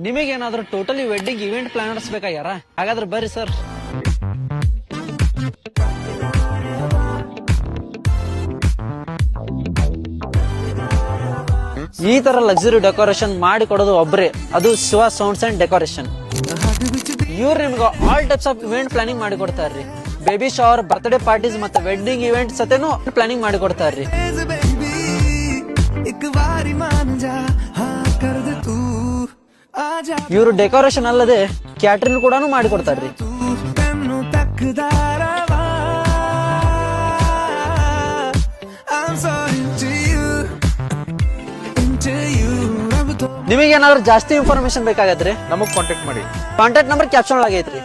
ನಿಮಗೇನಾದ್ರೂ totally wedding event planners ಬೇಕಾಗ್ಯಾರ? ಹಾಗಾದ್ರೆ ಬರ್ರಿ sir. ಈ ತರ ಲಕ್ಸುರಿ ಡೆಕೋರೇಷನ್ ಮಾಡಿ ಕೊಡೋದು ಒಬ್ರೆ, ಅದು ಶಿವ ಸೌಂಡ್ಸ್ ಅಂಡ್ ಡೆಕೋರೇಷನ್. ಇವ್ರು ನಿಮ್ಗೆ all types of event planning ಮಾಡಿ ಕೊಡ್ತಾರ್ರಿ. ಬೇಬಿ ಶವರ್, ಬರ್ತ್ಡೇ ಪಾರ್ಟೀಸ್ ಮತ್ತೆ ವೆಡ್ಡಿಂಗ್ ಇವೆಂಟ್ ಸತೇನು ಪ್ಲಾನಿಂಗ್ ಮಾಡಿ ಕೊಡ್ತಾರ್ರಿ. ಇವರು ಡೆಕೋರೇಷನ್ ಅಲ್ಲದೆ ಕ್ಯಾಟರಿಂಗ್ ಕೂಡ ಮಾಡಿ ಕೊಡ್ತಾರ್ರಿ. ನಿಮಗೇನಾದ್ರೂ ಜಾಸ್ತಿ ಇನ್ಫಾರ್ಮೇಶನ್ ಬೇಕಾಗತ್ರಿ, ನಮಗ್ ಕಾಂಟ್ಯಾಕ್ಟ್ ಮಾಡಿ. ಕಾಂಟ್ಯಾಕ್ಟ್ ನಂಬರ್ ಕ್ಯಾಪ್ಷನ್ ಆಗೈತ್ರಿ.